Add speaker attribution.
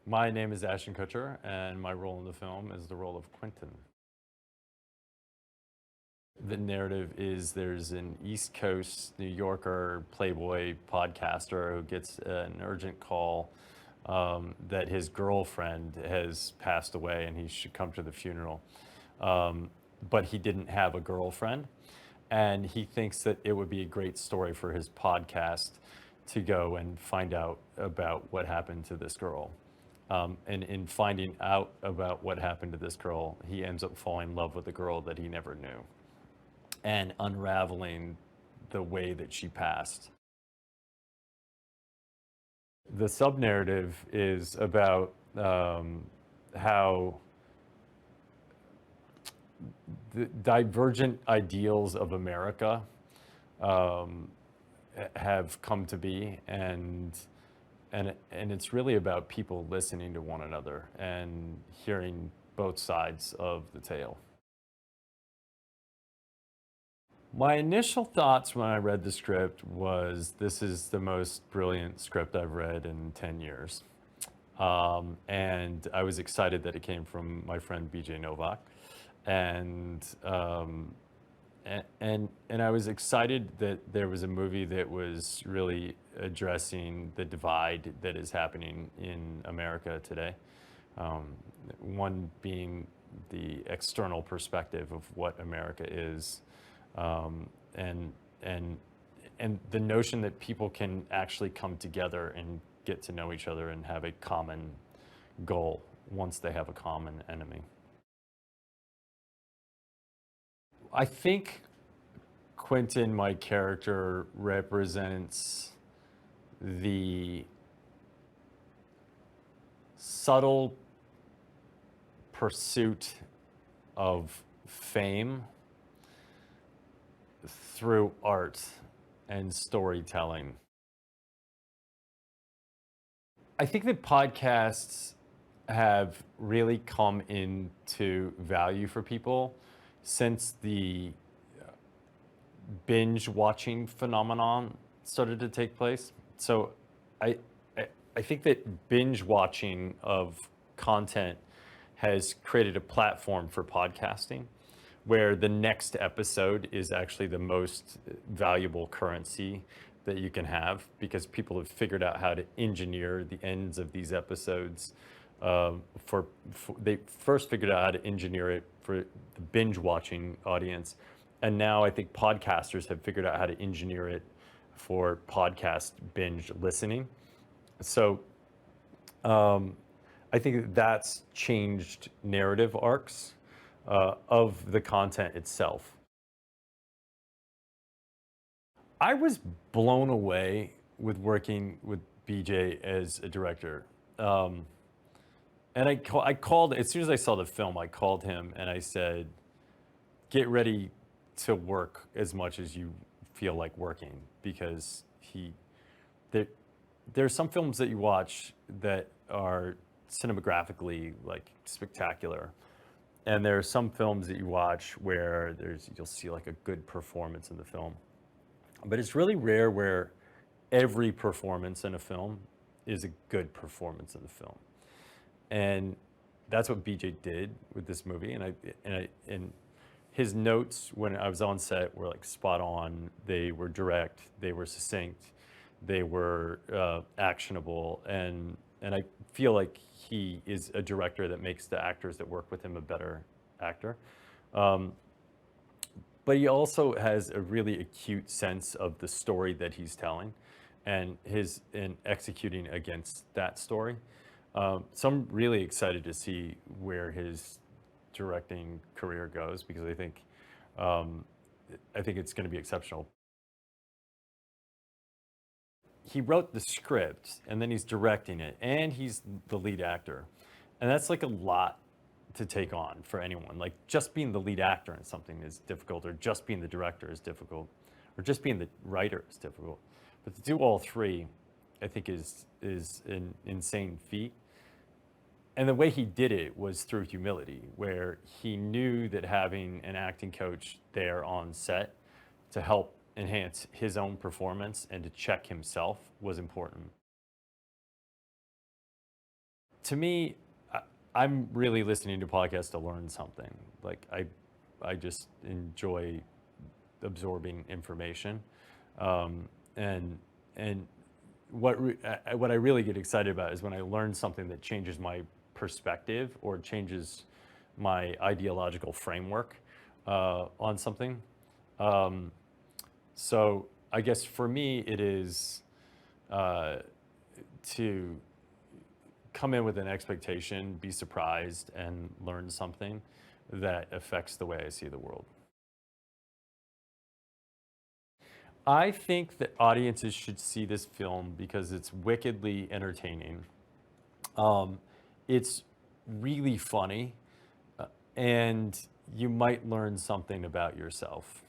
Speaker 1: My name is Ashton Kutcher, and my role in the film is the role of Quentin. The narrative is there's an East Coast New Yorker Playboy podcaster who gets an urgent call that his girlfriend has passed away and he should come to the funeral. But he didn't have a girlfriend, and he thinks that it would be a great story for his podcast to go and find out about what happened to this girl. And in finding out about what happened to this girl, he ends up falling in love with a girl that he never knew and unraveling the way that she passed. The sub narrative is about how the divergent ideals of America um, have come to be, and it's really about people listening to one another and hearing both sides of the tale. My initial thoughts when I read the script was this is the most brilliant script I've read in 10 years. And I was excited that it came from my friend BJ Novak. And, and I was excited that there was a movie that was really addressing the divide that is happening in America today. Um, One being the external perspective of what America is, um, and and and the notion that people can actually come together and get to know each other and have a common goal once they have a common enemy. I think Quentin, my character, represents the subtle pursuit of fame through art and storytelling. I think that podcasts have really come into value for people since the binge watching phenomenon started to take place. So I, I think that binge watching of content has created a platform for podcasting where the next episode is actually the most valuable currency that you can have because people have figured out how to engineer the ends of these episodes. For they first figured out how to engineer it for the binge watching audience, and now I think podcasters have figured out how to engineer it for podcast binge listening. So I think that that's changed narrative arcs of the content itself. I was blown away with working with BJ as a director. Um, and I called, as soon as I saw the film, I called him and I said, get ready to work as much as you feel like working because there, there are some films that you watch that are cinemagraphically like spectacular. And there are some films that you watch where you'll see like a good performance in the film. But it's really rare where every performance in a film is a good performance in the film. And that's what BJ did with this movie. And his notes when I was on set were like spot on. They were direct, they were succinct, they were actionable, and I feel like he is a director that makes the actors that work with him a better actor. Um, but he also has a really acute sense of the story that he's telling and his in executing against that story. So I'm really excited to see where his directing career goes because um, I think it's going to be exceptional. He wrote the script and then he's directing it and he's the lead actor, and that's like a lot to take on for anyone. Like just being the lead actor in something is difficult, or just being the director is difficult, or just being the writer is difficult. But to do all three, I think is an insane feat. And the way he did it was through humility, where he knew that having an acting coach there on set to help enhance his own performance and to check himself was important. to me, I'm really listening to podcasts to learn something. Like I just enjoy absorbing information, and and what I really get excited about is when I learn something that changes my perspective or changes my ideological framework on something. Um, so I guess for me, it is uh, to come in with an expectation, be surprised, and learn something that affects the way I see the world. I think that audiences should see this film because it's wickedly entertaining. Um, it's really funny, and you might learn something about yourself.